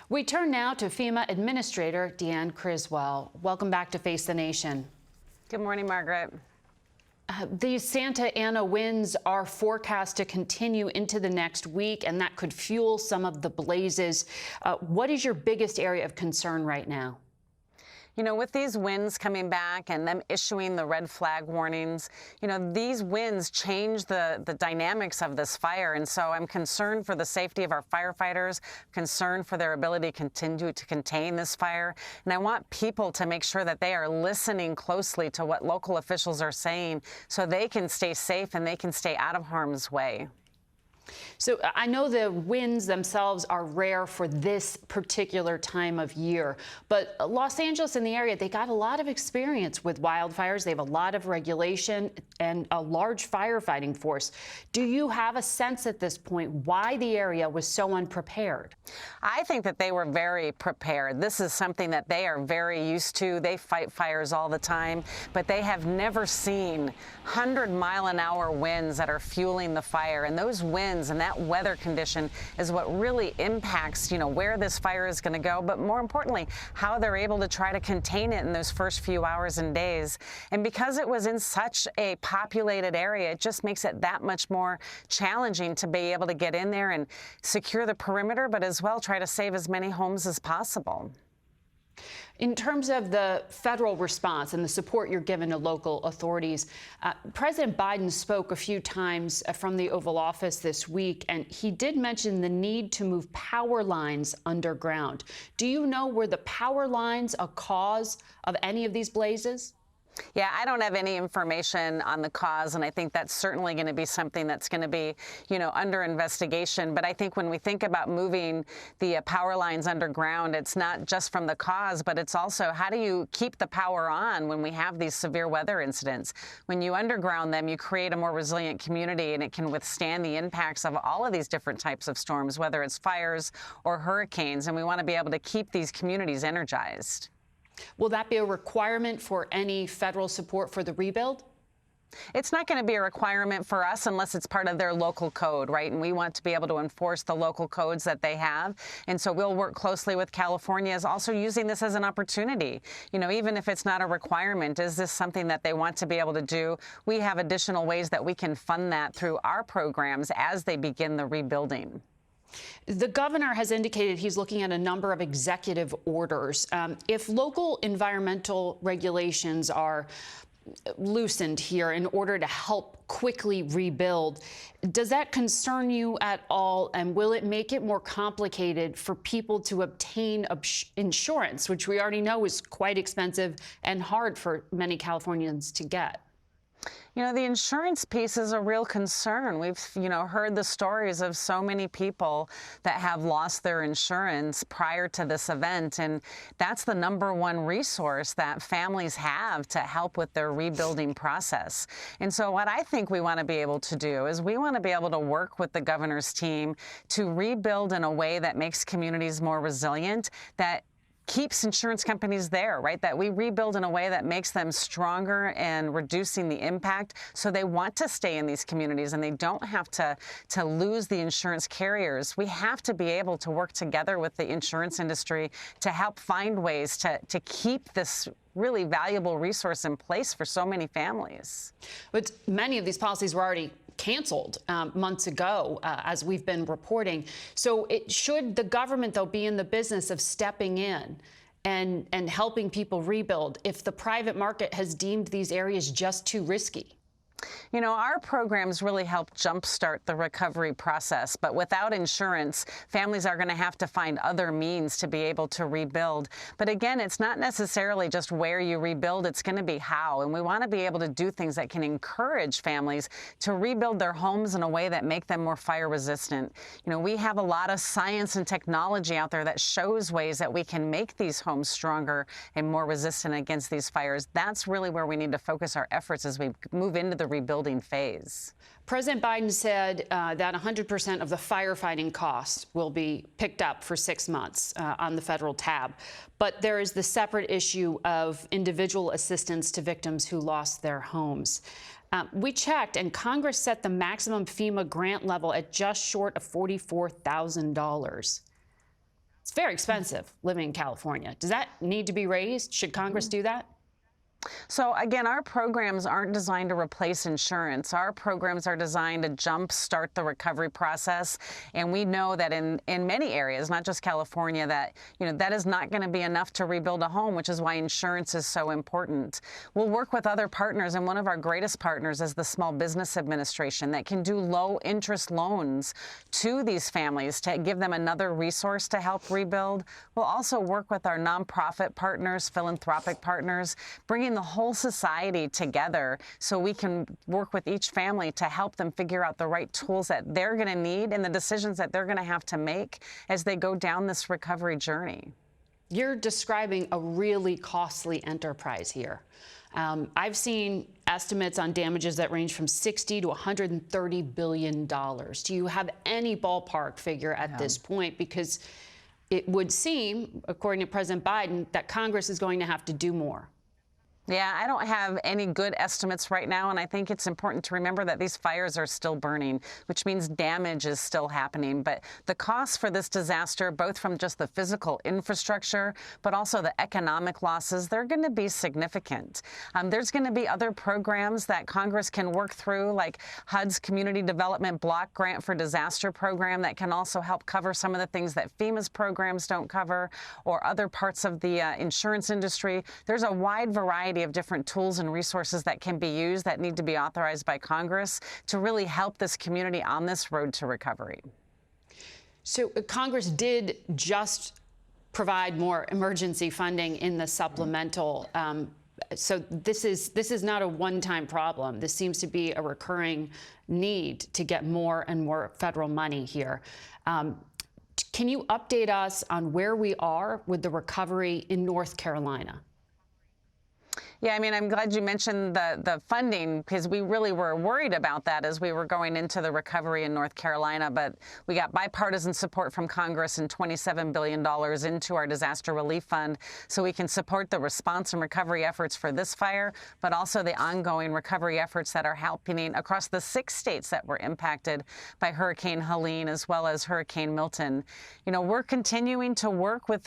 We turn now to FEMA Administrator Deanne Criswell. Welcome back to Face the Nation. Good morning, Margaret. These Santa Ana winds are forecast to continue into the next week, and that could fuel some of the blazes. What is your biggest area of concern right now? You know, with these winds coming back and them issuing the red flag warnings, you know, these winds change the dynamics of this fire. And so I'm concerned for the safety of our firefighters, concerned for their ability to continue to contain this fire. And I want people to make sure that they are listening closely to what local officials are saying so they can stay safe and they can stay out of harm's way. So I know the winds themselves are rare for this particular time of year, but Los Angeles and the area, they got a lot of experience with wildfires. They have a lot of regulation and a large firefighting force. Do you have a sense at this point why the area was so unprepared? I think that they were very prepared. This is something that they are very used to. They fight fires all the time, but they have never seen 100-mile-an-hour winds that are fueling the fire. And those winds and that weather condition is what really impacts, you know, where this fire is going to go, but more importantly, how they're able to try to contain it in those first few hours and days. And because it was in such a populated area, it just makes it that much more challenging to be able to get in there and secure the perimeter, but as well try to save as many homes as possible. In terms of the federal response and the support you're giving to local authorities, President Biden spoke a few times from the Oval Office this week, and he did mention the need to move power lines underground. Do you know, were the power lines a cause of any of these blazes? Yeah, I don't have any information on the cause, and I think that's certainly going to be something that's going to be, you know, under investigation. But I think when we think about moving the power lines underground, it's not just from the cause, but it's also how do you keep the power on when we have these severe weather incidents? When you underground them, you create a more resilient community, and it can withstand the impacts of all of these different types of storms, whether it's fires or hurricanes, and we want to be able to keep these communities energized. Will that be a requirement for any federal support for the rebuild? It's not going to be a requirement for us unless it's part of their local code, right? And we want to be able to enforce the local codes that they have. And so we'll work closely with California as also using this as an opportunity. You know, even if it's not a requirement, is this something that they want to be able to do? We have additional ways that we can fund that through our programs as they begin the rebuilding. The governor has indicated he's looking at a number of executive orders. If local environmental regulations are loosened here in order to help quickly rebuild, does that concern you at all? And will it make it more complicated for people to obtain insurance, which we already know is quite expensive and hard for many Californians to get? You know, the insurance piece is a real concern. We've, you know, heard the stories of so many people that have lost their insurance prior to this event. And that's the #1 resource that families have to help with their rebuilding process. And so what I think we want to be able to do is we want to be able to work with the governor's team to rebuild in a way that makes communities more resilient, that keeps insurance companies there, right? That we rebuild in a way that makes them stronger and reducing the impact so they want to stay in these communities and they don't have to lose the insurance carriers. We have to be able to work together with the insurance industry to help find ways to keep this really valuable resource in place for so many families. But many of these policies were already canceled months ago, as we've been reporting. So should the government, though, be in the business of stepping in and helping people rebuild if the private market has deemed these areas just too risky? You know, our programs really help jumpstart the recovery process, but without insurance, families are going to have to find other means to be able to rebuild. But again, it's not necessarily just where you rebuild, it's going to be how. And we want to be able to do things that can encourage families to rebuild their homes in a way that make them more fire resistant. You know, we have a lot of science and technology out there that shows ways that we can make these homes stronger and more resistant against these fires. That's really where we need to focus our efforts as we move into the rebuilding phase. President Biden said that 100% of the firefighting costs will be picked up for 6 months on the federal tab. But there is the separate issue of individual assistance to victims who lost their homes. We checked, and Congress set the maximum FEMA grant level at just short of $44,000. It's very expensive living in California. Does that need to be raised? Should Congress do that? So again, our programs aren't designed to replace insurance. Our programs are designed to jumpstart the recovery process. And we know that in many areas, not just California, that that is not going to be enough to rebuild a home, which is why insurance is so important. We'll work with other partners, and one of our greatest partners is the Small Business Administration that can do low interest loans to these families to give them another resource to help rebuild. We'll also work with our nonprofit partners, philanthropic partners, bringing the whole society together so we can work with each family to help them figure out the right tools that they're going to need and the decisions that they're going to have to make as they go down this recovery journey. You're describing a really costly enterprise here. I've seen estimates on damages that range from $60 to $130 billion. Do you have any ballpark figure at this point? Because it would seem, according to President Biden, that Congress is going to have to do more. Yeah, I don't have any good estimates right now, and I think it's important to remember that these fires are still burning, which means damage is still happening. But the costs for this disaster, both from just the physical infrastructure, but also the economic losses, they're going to be significant. There's going to be other programs that Congress can work through, like HUD's Community Development Block Grant for Disaster Program that can also help cover some of the things that FEMA's programs don't cover, or other parts of the insurance industry. There's a wide variety of different tools and resources that can be used that need to be authorized by Congress to really help this community on this road to recovery. So Congress did just provide more emergency funding in the supplemental. So this is not a one-time problem. This seems to be a recurring need to get more and more federal money here. Can you update us on where we are with the recovery in North Carolina? Yeah, I mean, I'm glad you mentioned the funding, because we really were worried about that as we were going into the recovery in North Carolina. But we got bipartisan support from Congress and $27 billion into our disaster relief fund so we can support the response and recovery efforts for this fire, but also the ongoing recovery efforts that are happening across the 6 states that were impacted by Hurricane Helene as well as Hurricane Milton. We're continuing to work with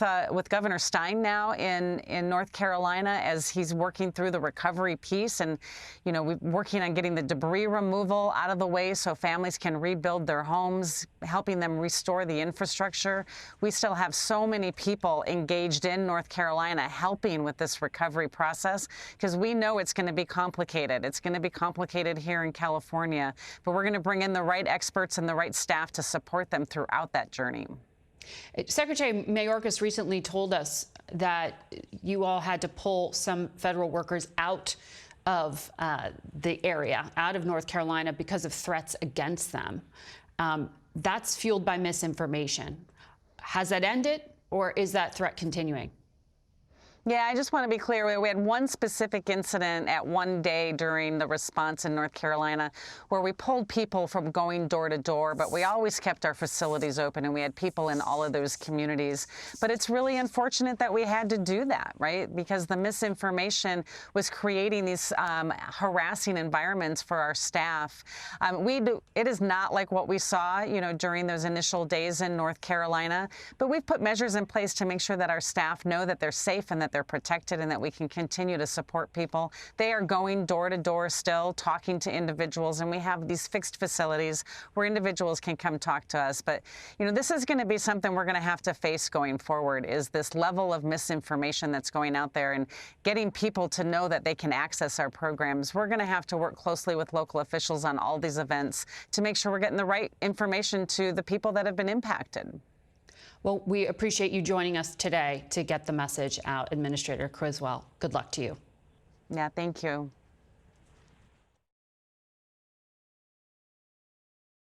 Governor Stein now in North Carolina as he's working through the recovery piece, and we're working on getting the debris removal out of the way so families can rebuild their homes, helping them restore the infrastructure. We still have so many people engaged in North Carolina helping with this recovery process, because we know it's going to be complicated. It's going to be complicated here in California, but we're going to bring in the right experts and the right staff to support them throughout that journey. Secretary Mayorkas recently told us that you all had to pull some federal workers out of the area, out of North Carolina, because of threats against them. That's fueled by misinformation. Has that ended, or is that threat continuing? Yeah, I just want to be clear. We had one specific incident at one day during the response in North Carolina where we pulled people from going door to door, but we always kept our facilities open and we had people in all of those communities. But it's really unfortunate that we had to do that, right? Because the misinformation was creating these harassing environments for our staff. It is not like what we saw, during those initial days in North Carolina, but we've put measures in place to make sure that our staff know that they're safe and that they're protected and that we can continue to support people. They are going door to door still, talking to individuals, and we have these fixed facilities where individuals can come talk to us. But, this is going to be something we're going to have to face going forward, is this level of misinformation that's going out there and getting people to know that they can access our programs. We're going to have to work closely with local officials on all these events to make sure we're getting the right information to the people that have been impacted. Well, we appreciate you joining us today to get the message out, Administrator Criswell. Good luck to you. Yeah, thank you.